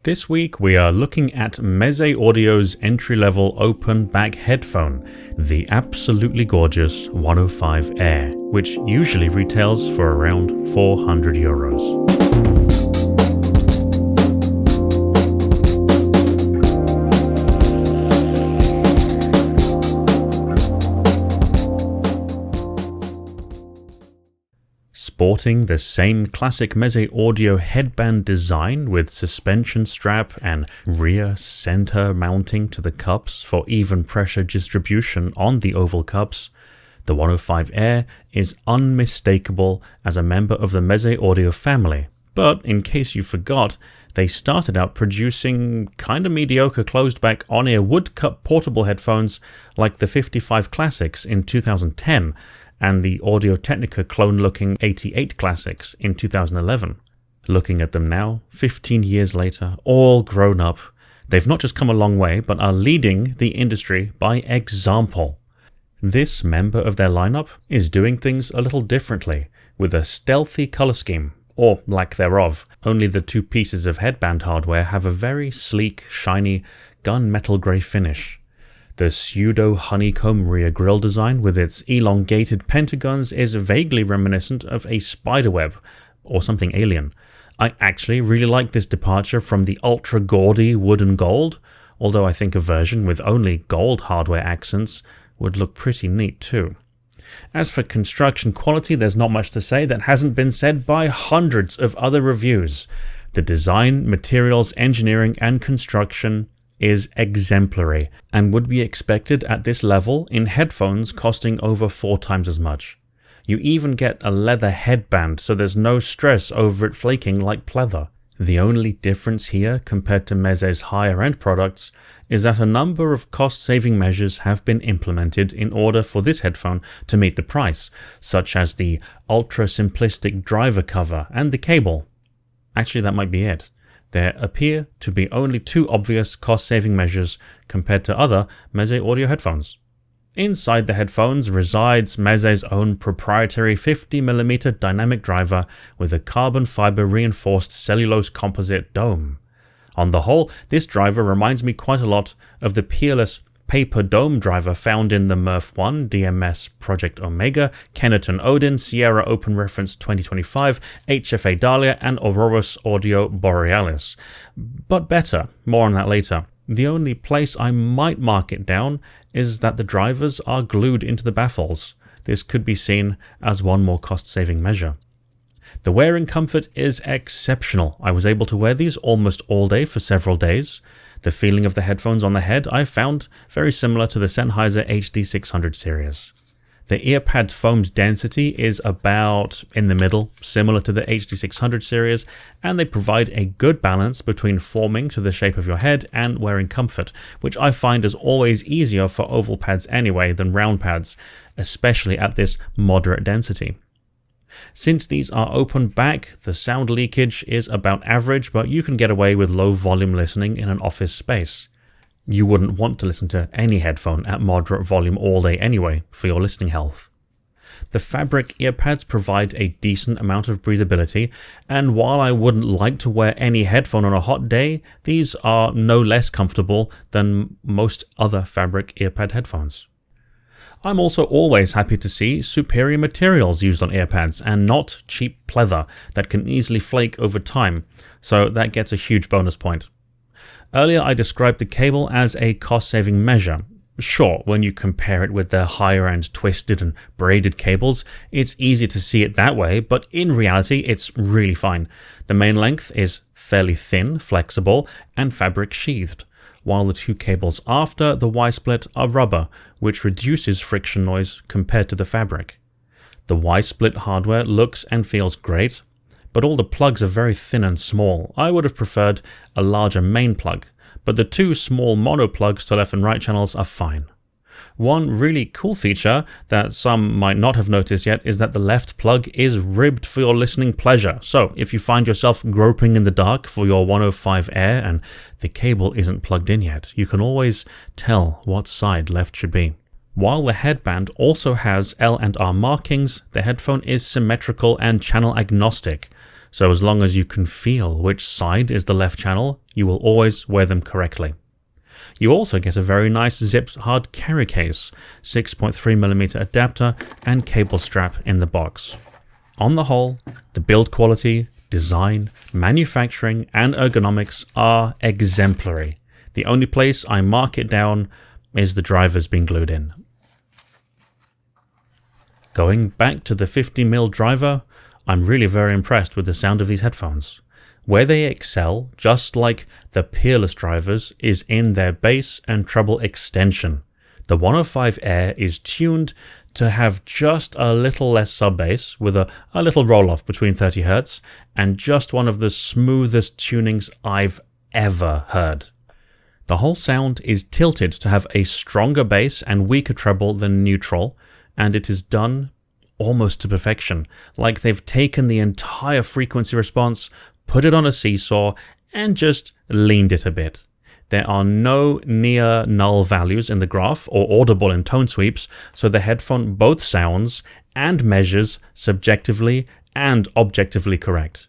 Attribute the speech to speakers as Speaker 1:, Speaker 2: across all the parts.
Speaker 1: This week we are looking at Meze Audio's entry-level open back headphone, the absolutely gorgeous 105 AER, which usually retails for around €400. Sporting the same classic Meze Audio headband design with suspension strap and rear center mounting to the cups for even pressure distribution on the oval cups, the 105 AER is unmistakable as a member of the Meze Audio family. But in case you forgot, they started out producing kinda mediocre closed-back on-ear woodcut portable headphones like the 55 Classics in 2010, and the Audio-Technica clone-looking 88 Classics in 2011. Looking at them now, 15 years later, all grown up, they've not just come a long way, but are leading the industry by example. This member of their lineup is doing things a little differently, with a stealthy color scheme, or lack thereof. Only the two pieces of headband hardware have a very sleek, shiny, gunmetal grey finish. The pseudo-honeycomb rear grille design with its elongated pentagons is vaguely reminiscent of a spiderweb or something alien. I actually really like this departure from the ultra-gaudy wooden gold, although I think a version with only gold hardware accents would look pretty neat too. As for construction quality, there's not much to say that hasn't been said by hundreds of other reviews. The design, materials, engineering, and construction is exemplary and would be expected at this level in headphones costing over 4 times as much. You even get a leather headband, so there's no stress over it flaking like pleather. The only difference here compared to Meze's higher end products is that a number of cost-saving measures have been implemented in order for this headphone to meet the price, such as the ultra-simplistic driver cover and the cable. Actually, that might be it. There appear to be only 2 obvious cost-saving measures compared to other Meze Audio headphones. Inside the headphones resides Meze's own proprietary 50mm dynamic driver with a carbon fiber reinforced cellulose composite dome. On the whole, this driver reminds me quite a lot of the peerless paper dome driver found in the Murph 1, DMS Project Omega, Kenerton Odin, Sierra Open Reference 2025, HFA Dahlia, and Aurorus Audio Borealis. But better, more on that later. The only place I might mark it down is that the drivers are glued into the baffles. This could be seen as one more cost-saving measure. The wearing comfort is exceptional. I was able to wear these almost all day for several days. The feeling of the headphones on the head I found very similar to the Sennheiser HD600 series. The earpad foam's density is about in the middle, similar to the HD600 series, and they provide a good balance between forming to the shape of your head and wearing comfort, which I find is always easier for oval pads anyway than round pads, especially at this moderate density. Since these are open back, the sound leakage is about average, but you can get away with low volume listening in an office space. You wouldn't want to listen to any headphone at moderate volume all day anyway, for your listening health. The fabric earpads provide a decent amount of breathability, and while I wouldn't like to wear any headphone on a hot day, these are no less comfortable than most other fabric earpad headphones. I'm also always happy to see superior materials used on earpads and not cheap pleather that can easily flake over time, so that gets a huge bonus point. Earlier I described the cable as a cost-saving measure. Sure, when you compare it with their higher-end twisted and braided cables, it's easy to see it that way, but in reality it's really fine. The main length is fairly thin, flexible, and fabric sheathed, while the 2 cables after the Y-split are rubber, which reduces friction noise compared to the fabric. The Y-split hardware looks and feels great, but all the plugs are very thin and small. I would have preferred a larger main plug, but the 2 small mono plugs to left and right channels are fine. One really cool feature that some might not have noticed yet is that the left plug is ribbed for your listening pleasure. So if you find yourself groping in the dark for your 105 AER and the cable isn't plugged in yet, you can always tell what side left should be. While the headband also has L and R markings, the headphone is symmetrical and channel agnostic. so as long as you can feel which side is the left channel, you will always wear them correctly. You also get a very nice zipped hard carry case, 6.3mm adapter and cable strap in the box. On the whole, the build quality, design, manufacturing and ergonomics are exemplary. The only place I mark it down is the drivers being glued in. Going back to the 50mm driver, I'm really very impressed with the sound of these headphones. Where they excel, just like the peerless drivers, is in their bass and treble extension. The 105 AER is tuned to have just a little less sub-bass with a little roll-off between 30 Hz and just one of the smoothest tunings I've ever heard. The whole sound is tilted to have a stronger bass and weaker treble than neutral, and it is done almost to perfection, like they've taken the entire frequency response, put it on a seesaw, and just leaned it a bit. There are no near null values in the graph or audible in tone sweeps, so the headphone both sounds and measures subjectively and objectively correct.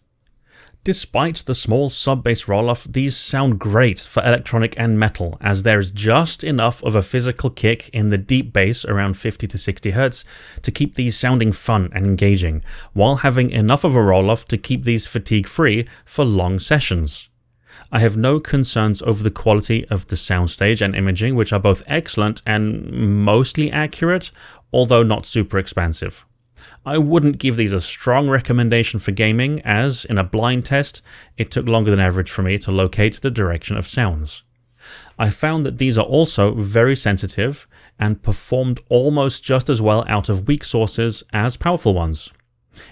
Speaker 1: Despite the small sub-bass roll-off, these sound great for electronic and metal, as there is just enough of a physical kick in the deep bass around 50 to 60 Hz to keep these sounding fun and engaging, while having enough of a roll-off to keep these fatigue-free for long sessions. I have no concerns over the quality of the soundstage and imaging, which are both excellent and mostly accurate, although not super expansive. I wouldn't give these a strong recommendation for gaming, as, in a blind test, it took longer than average for me to locate the direction of sounds. I found that these are also very sensitive and performed almost just as well out of weak sources as powerful ones.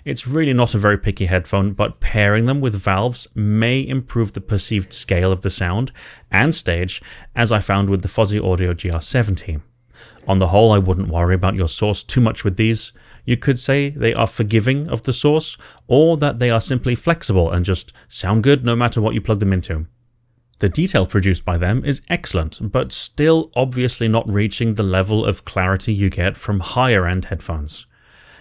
Speaker 1: It's really not a very picky headphone, but pairing them with valves may improve the perceived scale of the sound and stage, as I found with the Fuzzy Audio GR70. On the whole, I wouldn't worry about your source too much with these. You could say they are forgiving of the source, or that they are simply flexible and just sound good no matter what you plug them into. The detail produced by them is excellent, but still obviously not reaching the level of clarity you get from higher-end headphones.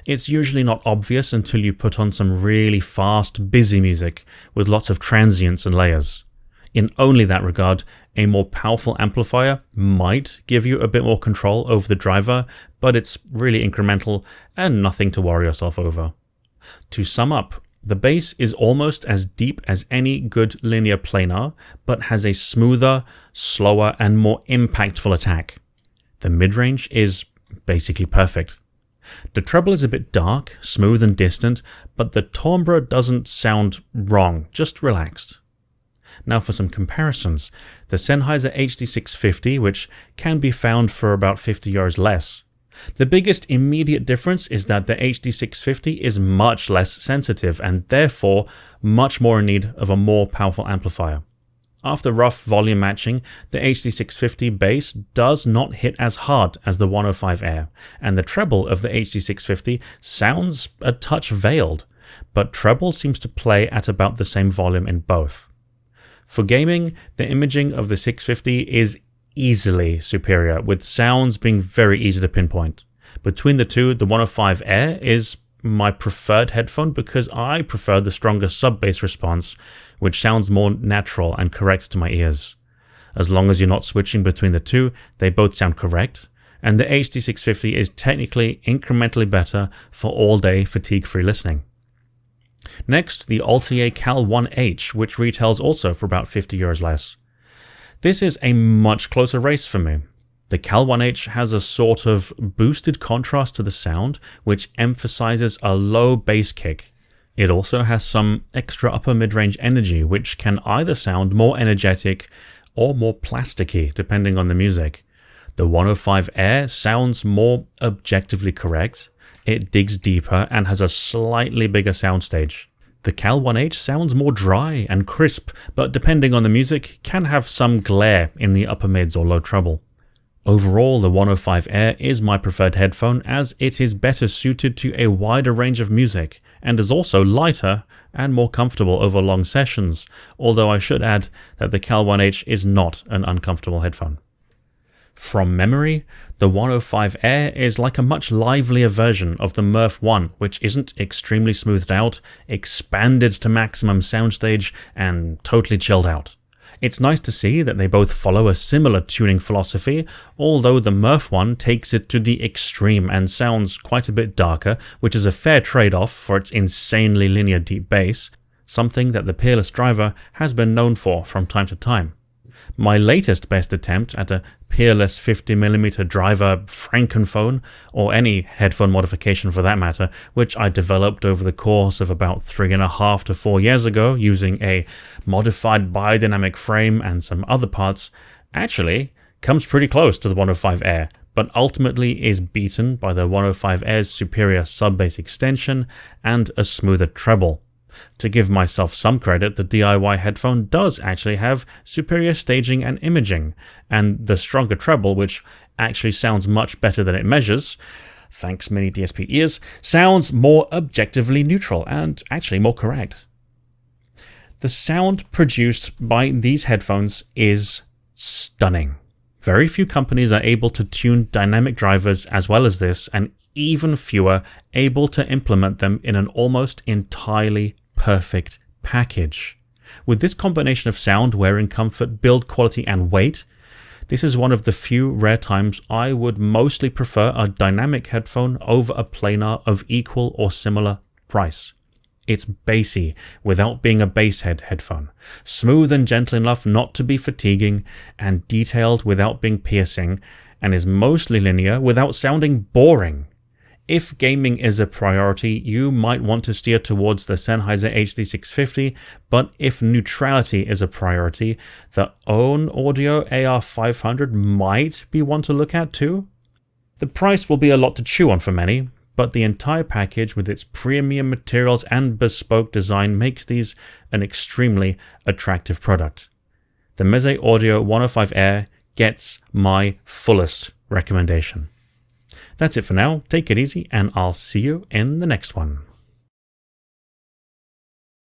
Speaker 1: It's usually not obvious until you put on some really fast, busy music with lots of transients and layers. In only that regard, a more powerful amplifier might give you a bit more control over the driver, but it's really incremental and nothing to worry yourself over. To sum up, the bass is almost as deep as any good linear planar, but has a smoother, slower, and more impactful attack. The mid-range is basically perfect. The treble is a bit dark, smooth and distant, but the timbre doesn't sound wrong, just relaxed. Now for some comparisons. The Sennheiser HD650, which can be found for about €50 less. The biggest immediate difference is that the HD650 is much less sensitive and therefore much more in need of a more powerful amplifier. After rough volume matching, the HD650 bass does not hit as hard as the 105 AER, and the treble of the HD650 sounds a touch veiled, but treble seems to play at about the same volume in both. For gaming, the imaging of the 650 is easily superior, with sounds being very easy to pinpoint. Between the two, the 105 AER is my preferred headphone because I prefer the stronger sub-bass response, which sounds more natural and correct to my ears. As long as you're not switching between the two, they both sound correct, and the HD650 is technically incrementally better for all-day fatigue-free listening. Next, the Altier Cal 1H, which retails also for about €50 less. This is a much closer race for me. The Cal 1H has a sort of boosted contrast to the sound, which emphasizes a low bass kick. It also has some extra upper mid-range energy, which can either sound more energetic or more plasticky, depending on the music. The 105 AER sounds more objectively correct. It digs deeper and has a slightly bigger soundstage. The Cal 1H sounds more dry and crisp, but depending on the music, can have some glare in the upper mids or low treble. Overall, the 105 AER is my preferred headphone as it is better suited to a wider range of music and is also lighter and more comfortable over long sessions, although I should add that the Cal 1H is not an uncomfortable headphone. From memory, The 105 Air is like a much livelier version of the Murph 1, which isn't extremely smoothed out, expanded to maximum soundstage, and totally chilled out. It's nice to see that they both follow a similar tuning philosophy, although the Murph 1 takes it to the extreme and sounds quite a bit darker, which is a fair trade-off for its insanely linear deep bass, something that the Peerless driver has been known for from time to time. My latest best attempt at a Peerless 50mm driver frankenphone, or any headphone modification for that matter, which I developed over the course of about 3.5 to 4 years ago using a modified biodynamic frame and some other parts, actually comes pretty close to the 105 Air, but ultimately is beaten by the 105 Air's superior sub-bass extension and a smoother treble. To give myself some credit, the DIY headphone does actually have superior staging and imaging, and the stronger treble, which actually sounds much better than it measures, thanks mini DSP ears, sounds more objectively neutral and actually more correct. The sound produced by these headphones is stunning. Very few companies are able to tune dynamic drivers as well as this, and even fewer able to implement them in an almost entirely perfect package. With this combination of sound, wearing comfort, build quality, and weight, this is one of the few rare times I would mostly prefer a dynamic headphone over a planar of equal or similar price. It's bassy without being a basshead headphone, smooth and gentle enough not to be fatiguing, and detailed without being piercing, and is mostly linear without sounding boring. If gaming is a priority, you might want to steer towards the Sennheiser HD650, but if neutrality is a priority, the Own Audio AR500 might be one to look at too. The price will be a lot to chew on for many, but the entire package with its premium materials and bespoke design makes these an extremely attractive product. The Meze Audio 105 Air gets my fullest recommendation. That's it for now. Take it easy, and I'll see you in the next one.